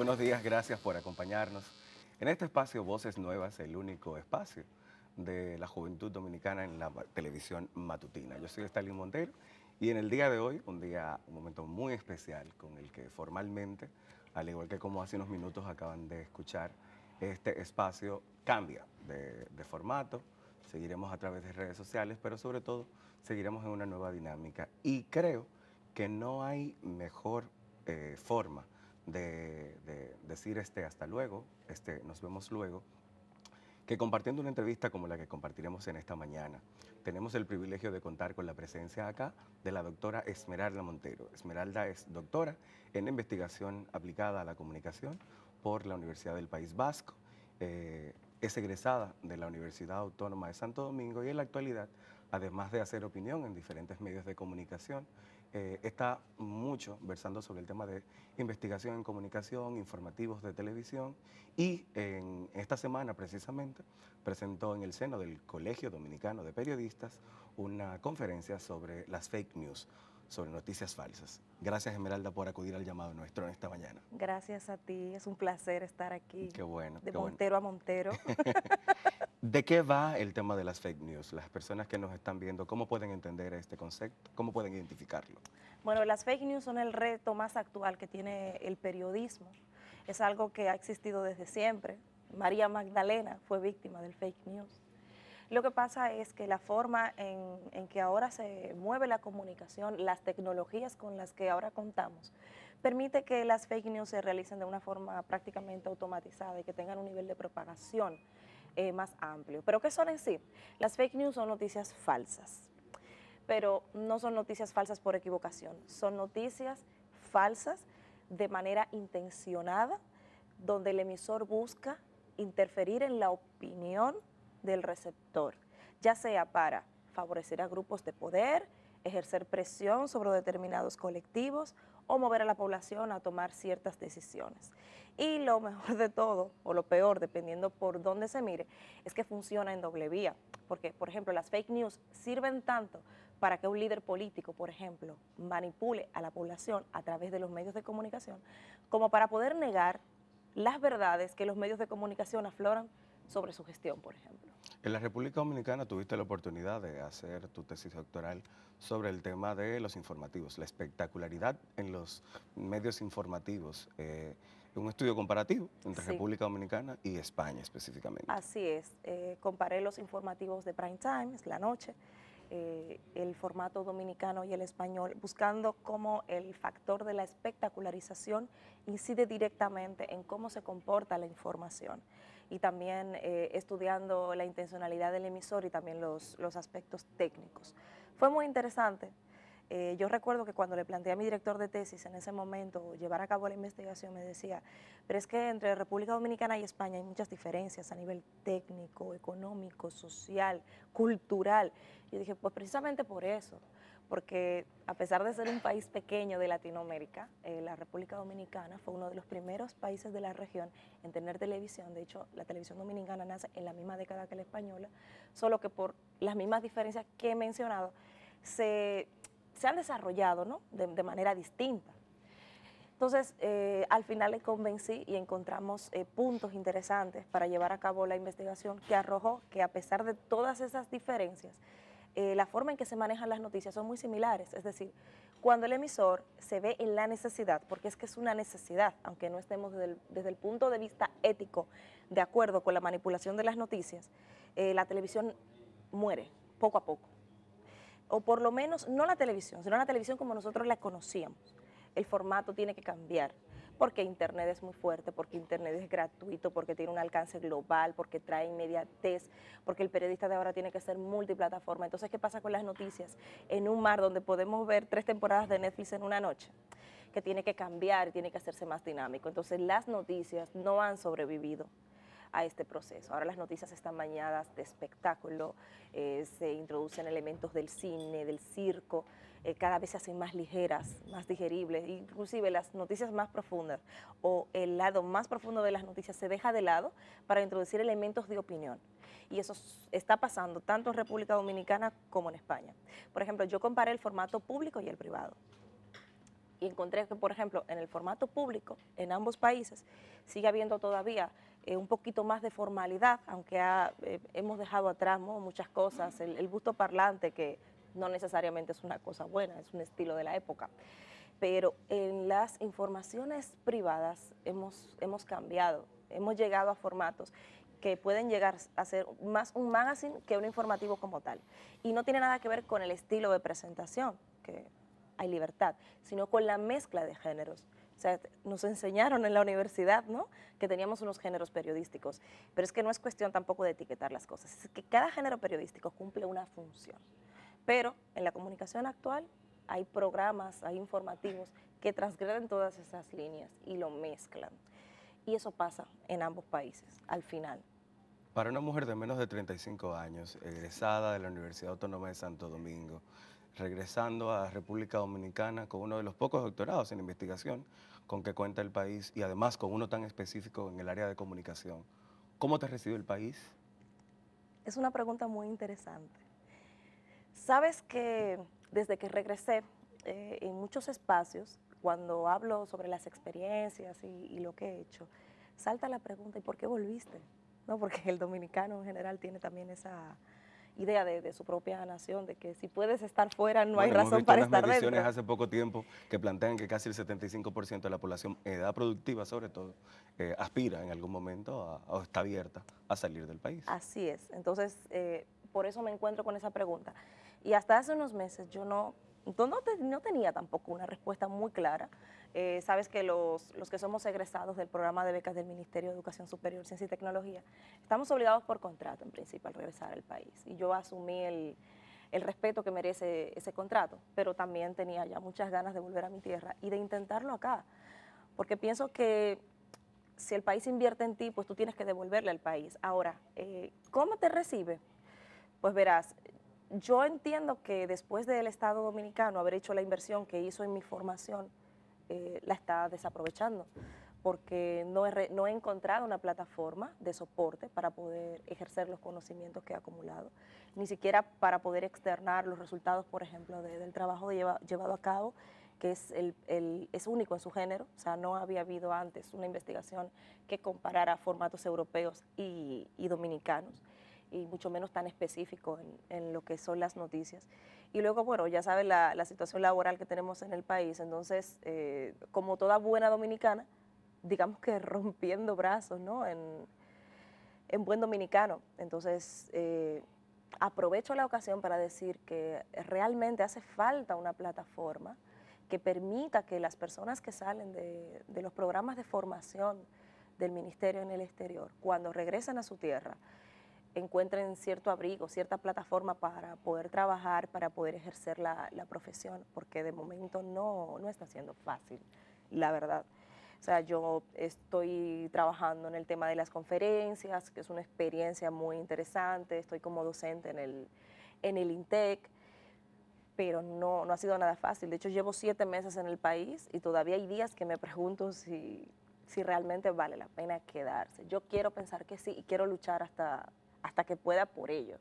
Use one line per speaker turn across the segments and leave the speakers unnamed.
buenos días, gracias por acompañarnos en este espacio Voces Nuevas, el único espacio de la juventud dominicana en la televisión matutina. Yo soy Stalin Montero y en el día de hoy, un momento muy especial con el que formalmente, al igual que como hace unos minutos acaban de escuchar, este espacio cambia de formato, seguiremos a través de redes sociales, pero sobre todo seguiremos en una nueva dinámica y creo que no hay mejor forma de decir hasta luego, nos vemos luego, que compartiendo una entrevista como la que compartiremos en esta mañana. Tenemos el privilegio de contar con la presencia acá de la doctora Esmeralda Montero. Esmeralda es doctora en investigación aplicada a la comunicación por la Universidad del País Vasco. Es egresada de la Universidad Autónoma de Santo Domingo y en la actualidad, además de hacer opinión en diferentes medios de comunicación, está mucho versando sobre el tema de investigación en comunicación, informativos de televisión y en esta semana precisamente presentó en el seno del Colegio Dominicano de Periodistas una conferencia sobre las fake news, sobre noticias falsas. Gracias, Esmeralda, por acudir al llamado nuestro en esta mañana.
Gracias a ti, es un placer estar aquí.
Qué bueno.
De Montero a Montero.
¿De qué va el tema de las fake news? Las personas que nos están viendo, ¿cómo pueden entender este concepto? ¿Cómo pueden identificarlo?
Bueno, las fake news son el reto más actual que tiene el periodismo. Es algo que ha existido desde siempre. María Magdalena fue víctima del fake news. Lo que pasa es que la forma en que ahora se mueve la comunicación, las tecnologías con las que ahora contamos, permite que las fake news se realicen de una forma prácticamente automatizada y que tengan un nivel de propagación más amplio. ¿Pero qué son en sí? Las fake news son noticias falsas, pero no son noticias falsas por equivocación, son noticias falsas de manera intencionada, donde el emisor busca interferir en la opinión del receptor, ya sea para favorecer a grupos de poder, ejercer presión sobre determinados colectivos o mover a la población a tomar ciertas decisiones. Y lo mejor de todo, o lo peor, dependiendo por dónde se mire, es que funciona en doble vía, porque, por ejemplo, las fake news sirven tanto para que un líder político, por ejemplo, manipule a la población a través de los medios de comunicación, como para poder negar las verdades que los medios de comunicación afloran sobre su gestión, por ejemplo.
En la República Dominicana tuviste la oportunidad de hacer tu tesis doctoral sobre el tema de los informativos, la espectacularidad en los medios informativos, un estudio comparativo entre
Sí,
República Dominicana y España específicamente.
así es. Comparé los informativos de prime time, es la noche, el formato dominicano y el español, buscando cómo el factor de la espectacularización incide directamente en cómo se comporta la información y también estudiando la intencionalidad del emisor y también los aspectos técnicos. Fue muy interesante. Yo recuerdo que cuando le planteé a mi director de tesis en ese momento llevar a cabo la investigación, me decía, pero es que entre República Dominicana y España hay muchas diferencias a nivel técnico, económico, social, cultural. Y dije, pues precisamente por eso, porque a pesar de ser un país pequeño de Latinoamérica, la República Dominicana fue uno de los primeros países de la región en tener televisión. De hecho, la televisión dominicana nace en la misma década que la española, solo que por las mismas diferencias que he mencionado, se han desarrollado, ¿no?, de manera distinta. Entonces, al final le convencí y encontramos puntos interesantes para llevar a cabo la investigación que arrojó que a pesar de todas esas diferencias, la forma en que se manejan las noticias son muy similares. Es decir, cuando el emisor se ve en la necesidad, porque es que es una necesidad, aunque no estemos desde el punto de vista ético de acuerdo con la manipulación de las noticias, la televisión muere poco a poco. O por lo menos no la televisión, sino la televisión como nosotros la conocíamos. El formato tiene que cambiar, porque Internet es muy fuerte, porque Internet es gratuito, porque tiene un alcance global, porque trae inmediatez, porque el periodista de ahora tiene que ser multiplataforma. Entonces, ¿qué pasa con las noticias? En un mar donde podemos ver 3 temporadas de Netflix en una noche, que tiene que cambiar, tiene que hacerse más dinámico. Entonces, las noticias no han sobrevivido a este proceso. Ahora las noticias están bañadas de espectáculo, se introducen elementos del cine, del circo, cada vez se hacen más ligeras, más digeribles, inclusive las noticias más profundas o el lado más profundo de las noticias se deja de lado para introducir elementos de opinión. Y eso está pasando tanto en República Dominicana como en España. Por ejemplo, yo comparé el formato público y el privado. y encontré que, por ejemplo, en el formato público, en ambos países, sigue habiendo todavía un poquito más de formalidad, aunque hemos dejado atrás, ¿no?, muchas cosas, el busto parlante, que no necesariamente es una cosa buena, es un estilo de la época. Pero en las informaciones privadas hemos cambiado, hemos llegado a formatos que pueden llegar a ser más un magazine que un informativo como tal. Y no tiene nada que ver con el estilo de presentación, que hay libertad, sino con la mezcla de géneros. O sea, nos enseñaron en la universidad, ¿no?, que teníamos unos géneros periodísticos, pero es que no es cuestión tampoco de etiquetar las cosas, es que cada género periodístico cumple una función. Pero en la comunicación actual hay programas, hay informativos que transgreden todas esas líneas y lo mezclan. Y eso pasa en ambos países, al final.
Para una mujer de menos de 35 años, egresada de la Universidad Autónoma de Santo Domingo, regresando a República Dominicana con uno de los pocos doctorados en investigación con que cuenta el país y además con uno tan específico en el área de comunicación, ¿cómo te recibe el país?
Es una pregunta muy interesante. Sabes que desde que regresé, en muchos espacios, cuando hablo sobre las experiencias y lo que he hecho, salta la pregunta: ¿y por qué volviste? ¿No? Porque el dominicano en general tiene también esa idea de su propia nación, de que si puedes estar fuera no hay
Bueno, hemos
razón
visto
para
unas
estar
mediciones
dentro.
hace poco tiempo que plantean que casi el 75% de la población, edad productiva sobre todo, aspira en algún momento o está abierta a salir del país.
Así es. Entonces, por eso me encuentro con esa pregunta. Y hasta hace unos meses yo no tenía tampoco una respuesta muy clara. Sabes que los que somos egresados del programa de becas del Ministerio de Educación Superior, Ciencia y Tecnología, estamos obligados por contrato, en principio, al regresar al país. Y yo asumí el respeto que merece ese contrato, pero también tenía ya muchas ganas de volver a mi tierra y de intentarlo acá, porque pienso que si el país invierte en ti, pues tú tienes que devolverle al país. Ahora, ¿cómo te recibe? Pues verás, yo entiendo que después del Estado Dominicano haber hecho la inversión que hizo en mi formación, la está desaprovechando, porque no he encontrado una plataforma de soporte para poder ejercer los conocimientos que he acumulado, ni siquiera para poder externar los resultados, por ejemplo, del trabajo llevado a cabo, que es único en su género. O sea, no había habido antes una investigación que comparara formatos europeos y dominicanos, y mucho menos tan específico en lo que son las noticias. Y luego, bueno, ya sabes la situación laboral que tenemos en el país, entonces, como toda buena dominicana, digamos que rompiendo brazos, ¿no?, en buen dominicano. Entonces, aprovecho la ocasión para decir que realmente hace falta una plataforma que permita que las personas que salen de los programas de formación del ministerio en el exterior, cuando regresan a su tierra, encuentren cierto abrigo, cierta plataforma para poder trabajar, para poder ejercer la profesión, porque de momento no está siendo fácil, la verdad. O sea, yo estoy trabajando en el tema de las conferencias, que es una experiencia muy interesante, estoy como docente en el INTEC, pero no ha sido nada fácil. De hecho, llevo 7 meses en el país y todavía hay días que me pregunto si realmente vale la pena quedarse. Yo quiero pensar que sí y quiero luchar hasta que pueda por ello.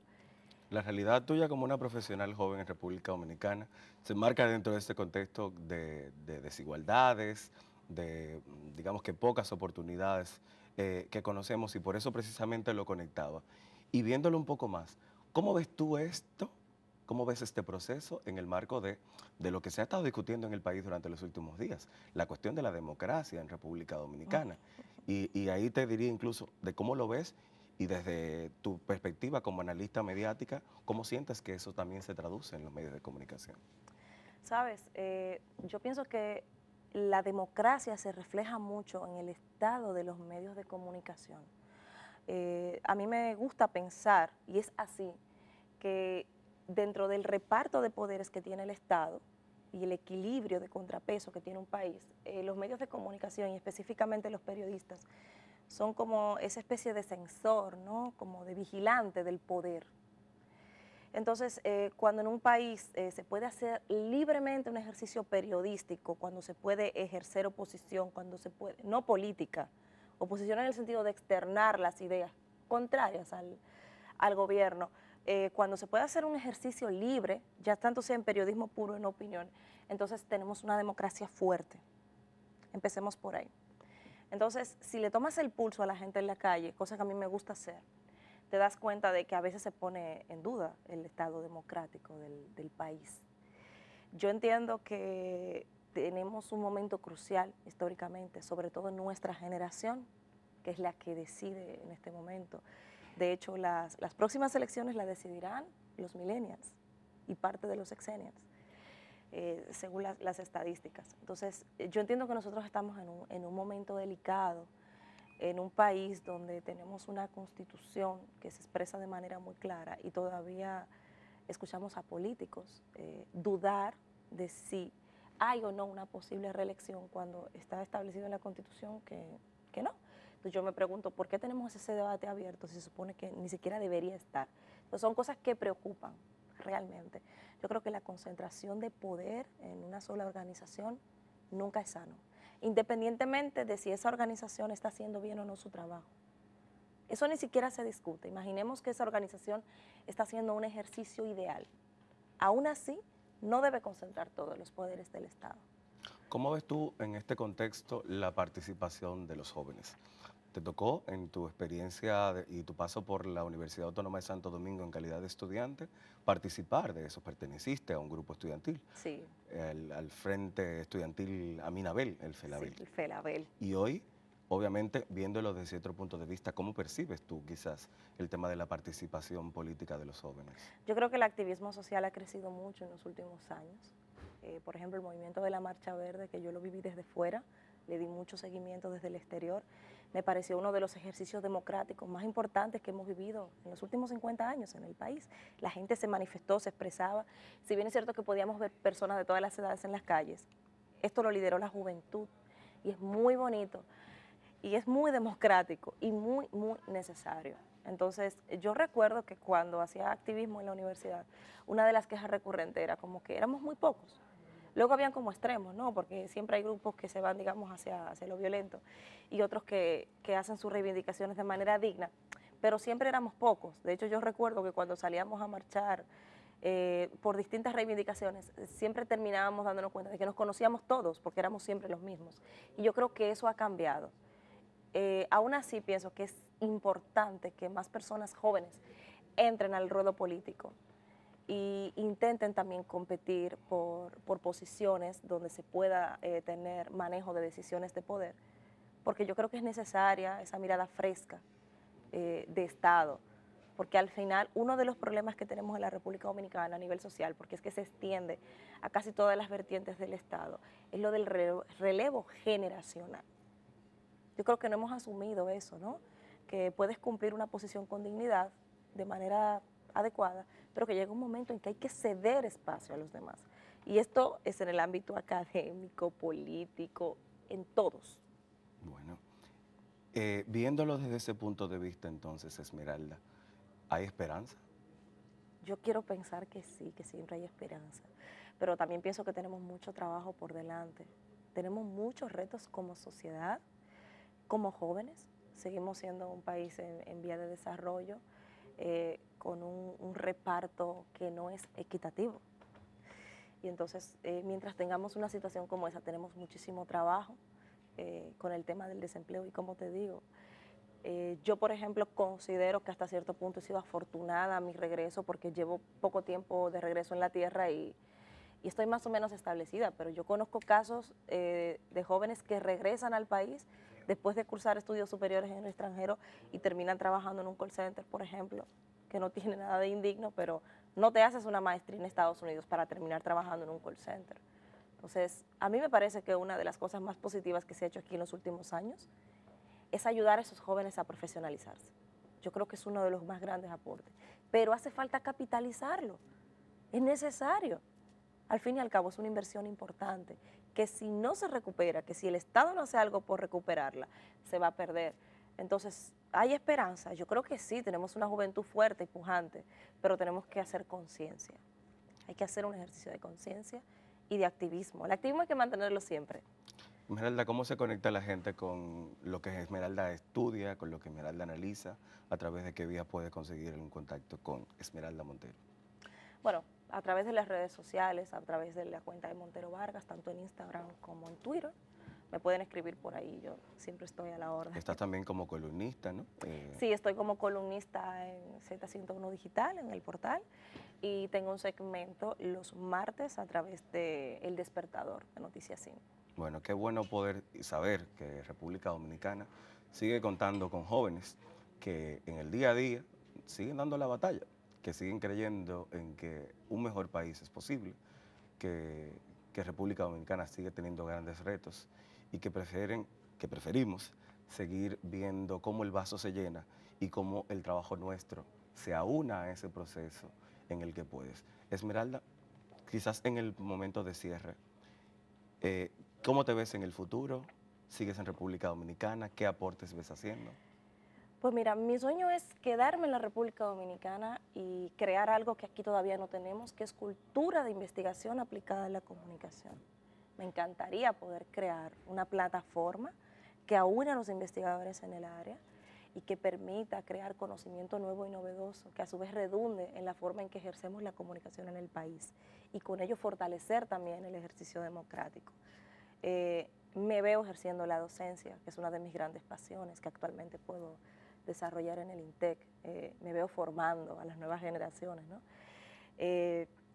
La realidad tuya como una profesional joven en República Dominicana se enmarca dentro de este contexto de desigualdades, digamos que pocas oportunidades que conocemos y por eso precisamente lo conectaba. Y viéndolo un poco más, ¿cómo ves tú esto? ¿Cómo ves este proceso en el marco de lo que se ha estado discutiendo en el país durante los últimos días? La cuestión de la democracia en República Dominicana. Y ahí te diría incluso de cómo lo ves y desde tu perspectiva como analista mediática, ¿cómo sientes que eso también se traduce en los medios de comunicación?
Sabes, yo pienso que la democracia se refleja mucho en el estado de los medios de comunicación. A mí me gusta pensar, y es así, que dentro del reparto de poderes que tiene el Estado y el equilibrio de contrapeso que tiene un país, los medios de comunicación y específicamente los periodistas son como esa especie de censor, ¿no?, como de vigilante del poder. Entonces, cuando en un país se puede hacer libremente un ejercicio periodístico, cuando se puede ejercer oposición, cuando se puede, no política, oposición en el sentido de externar las ideas contrarias al gobierno, cuando se puede hacer un ejercicio libre, ya tanto sea en periodismo puro o en opinión, entonces tenemos una democracia fuerte. Empecemos por ahí. Entonces, si le tomas el pulso a la gente en la calle, cosa que a mí me gusta hacer, te das cuenta de que a veces se pone en duda el estado democrático del país. Yo entiendo que tenemos un momento crucial históricamente, sobre todo en nuestra generación, que es la que decide en este momento. De hecho, las próximas elecciones las decidirán los millennials y parte de los exennials, según las estadísticas. Entonces, yo entiendo que nosotros estamos en un momento delicado, en un país donde tenemos una constitución que se expresa de manera muy clara y todavía escuchamos a políticos dudar de si hay o no una posible reelección cuando está establecido en la constitución que no. Entonces yo me pregunto, ¿por qué tenemos ese debate abierto si se supone que ni siquiera debería estar? Entonces son cosas que preocupan realmente. Yo creo que la concentración de poder en una sola organización nunca es sano, independientemente de si esa organización está haciendo bien o no su trabajo. Eso ni siquiera se discute. Imaginemos que esa organización está haciendo un ejercicio ideal. Aún así, no debe concentrar todos los poderes del Estado.
¿Cómo ves tú en este contexto la participación de los jóvenes? ¿Te tocó en tu experiencia y tu paso por la Universidad Autónoma de Santo Domingo en calidad de estudiante participar de eso? ¿Perteneciste a un grupo estudiantil?
Sí,
Al Frente Estudiantil Aminabel, el
sí,
FELABEL.
el FELABEL.
Y hoy, obviamente, viéndolo desde otro punto de vista, ¿cómo percibes tú quizás el tema de la participación política de los jóvenes?
Yo creo que el activismo social ha crecido mucho en los últimos años. Por ejemplo, el movimiento de la Marcha Verde, que yo lo viví desde fuera, le di mucho seguimiento desde el exterior, me pareció uno de los ejercicios democráticos más importantes que hemos vivido en los últimos 50 años en el país. La gente se manifestó, se expresaba. Si bien es cierto que podíamos ver personas de todas las edades en las calles, esto lo lideró la juventud y es muy bonito y es muy democrático y muy, muy necesario. Entonces, yo recuerdo que cuando hacía activismo en la universidad, una de las quejas recurrentes era como que éramos muy pocos. Luego habían como extremos, ¿no? Porque siempre hay grupos que se van, digamos, hacia lo violento y otros que hacen sus reivindicaciones de manera digna, pero siempre éramos pocos. De hecho, yo recuerdo que cuando salíamos a marchar por distintas reivindicaciones, siempre terminábamos dándonos cuenta de que nos conocíamos todos, porque éramos siempre los mismos. Y yo creo que eso ha cambiado. Aún así pienso que es importante que más personas jóvenes entren al ruedo político y intenten también competir por posiciones donde se pueda tener manejo de decisiones de poder, porque yo creo que es necesaria esa mirada fresca de Estado, porque al final uno de los problemas que tenemos en la República Dominicana a nivel social, porque es que se extiende a casi todas las vertientes del Estado, es lo del relevo generacional. Yo creo que no hemos asumido eso, ¿no? Que puedes cumplir una posición con dignidad de manera adecuada, pero que llega un momento en que hay que ceder espacio a los demás. Y esto es en el ámbito académico, político, en todos.
Bueno, viéndolo desde ese punto de vista entonces, Esmeralda, ¿hay esperanza?
Yo quiero pensar que sí, que siempre hay esperanza, pero también pienso que tenemos mucho trabajo por delante. Tenemos muchos retos como sociedad, como jóvenes. Seguimos siendo un país en vía de desarrollo, con un reparto que no es equitativo. Y entonces, mientras tengamos una situación como esa, tenemos muchísimo trabajo con el tema del desempleo. Y como te digo, yo, por ejemplo, considero que hasta cierto punto he sido afortunada a mi regreso porque llevo poco tiempo de regreso en la tierra y estoy más o menos establecida, pero yo conozco casos de jóvenes que regresan al país después de cursar estudios superiores en el extranjero y terminan trabajando en un call center, por ejemplo, que no tiene nada de indigno, pero no te haces una maestría en Estados Unidos para terminar trabajando en un call center. Entonces, a mí me parece que una de las cosas más positivas que se ha hecho aquí en los últimos años es ayudar a esos jóvenes a profesionalizarse. Yo creo que es uno de los más grandes aportes, pero hace falta capitalizarlo, es necesario. Al fin y al cabo es una inversión importante, que si no se recupera, que si el Estado no hace algo por recuperarla, se va a perder. Entonces, ¿hay esperanza? Yo creo que sí, tenemos una juventud fuerte y pujante, pero tenemos que hacer conciencia. Hay que hacer un ejercicio de conciencia y de activismo. El activismo hay que mantenerlo siempre.
Esmeralda, ¿cómo se conecta la gente con lo que Esmeralda estudia, con lo que Esmeralda analiza? ¿A través de qué vía puede conseguir un contacto con Esmeralda Montero?
Bueno, a través de las redes sociales, a través de la cuenta de Montero Vargas, tanto en Instagram como en Twitter. Me pueden escribir por ahí, yo siempre estoy a la orden.
Estás también como columnista, ¿no?
Sí, estoy como columnista en Z101 Digital, en el portal, y tengo un segmento los martes a través de El Despertador de Noticias 5.
Bueno, qué bueno poder saber que República Dominicana sigue contando con jóvenes que en el día a día siguen dando la batalla, que siguen creyendo en que un mejor país es posible, que, que República Dominicana sigue teniendo grandes retos y que preferimos seguir viendo cómo el vaso se llena y cómo el trabajo nuestro se aúna a ese proceso en el que puedes. Esmeralda, quizás en el momento de cierre, eh, ¿cómo te ves en el futuro? ¿Sigues en República Dominicana? ¿Qué aportes ves haciendo?
Pues mira, mi sueño es quedarme en la República Dominicana y crear algo que aquí todavía no tenemos, que es cultura de investigación aplicada en la comunicación. Me encantaría poder crear una plataforma que aúne a los investigadores en el área y que permita crear conocimiento nuevo y novedoso, que a su vez redunde en la forma en que ejercemos la comunicación en el país y con ello fortalecer también el ejercicio democrático. Me veo ejerciendo la docencia, que es una de mis grandes pasiones, que actualmente puedo desarrollar en el INTEC. Me veo formando a las nuevas generaciones, ¿no?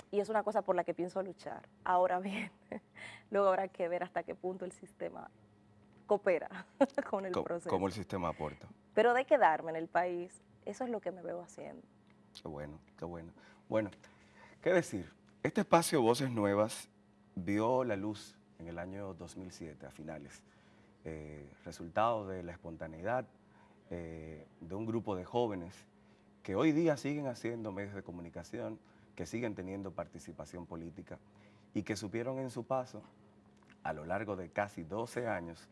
Y es una cosa por la que pienso luchar. Ahora bien, luego habrá que ver hasta qué punto el sistema coopera con el proceso.
¿Cómo el sistema aporta?
Pero de quedarme en el país, eso es lo que me veo haciendo.
Qué bueno, qué bueno. Bueno, ¿qué decir? Este espacio Voces Nuevas vio la luz en el año 2007, a finales, resultado de la espontaneidad de un grupo de jóvenes que hoy día siguen haciendo medios de comunicación, que siguen teniendo participación política y que supieron en su paso, a lo largo de casi 12 años,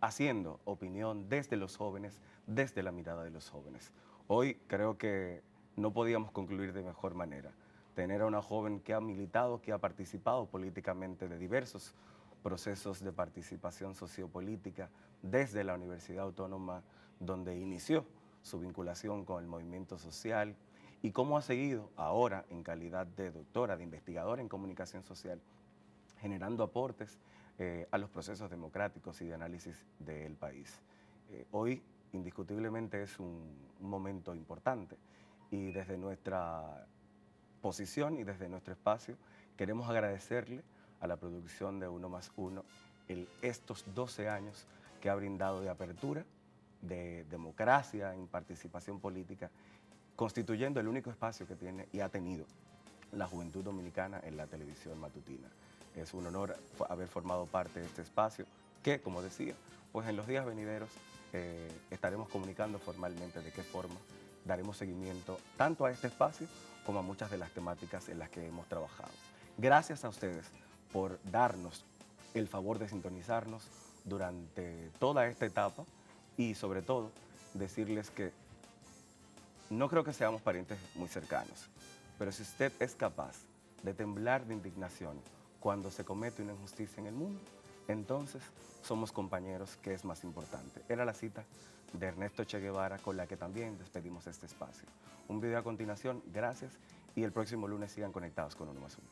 haciendo opinión desde los jóvenes, desde la mirada de los jóvenes. Hoy creo que no podíamos concluir de mejor manera. Tener a una joven que ha militado, que ha participado políticamente de diversos procesos de participación sociopolítica desde la Universidad Autónoma, donde inició su vinculación con el movimiento social y cómo ha seguido ahora en calidad de doctora, de investigadora en comunicación social, generando aportes a los procesos democráticos y de análisis del país. Hoy, indiscutiblemente, es un momento importante y desde nuestra posición y desde nuestro espacio queremos agradecerle a la producción de Uno más Uno estos 12 años que ha brindado de apertura, de democracia en participación política, constituyendo el único espacio que tiene y ha tenido la juventud dominicana en la televisión matutina. Es un honor haber formado parte de este espacio que, como decía, pues en los días venideros estaremos comunicando formalmente de qué forma daremos seguimiento tanto a este espacio como a muchas de las temáticas en las que hemos trabajado. Gracias a ustedes por darnos el favor de sintonizarnos durante toda esta etapa y sobre todo decirles que no creo que seamos parientes muy cercanos, pero si usted es capaz de temblar de indignación cuando se comete una injusticia en el mundo, entonces somos compañeros, que es más importante. Era la cita de Ernesto Che Guevara con la que también despedimos este espacio. Un video a continuación, gracias, y el próximo lunes sigan conectados con Uno más Uno.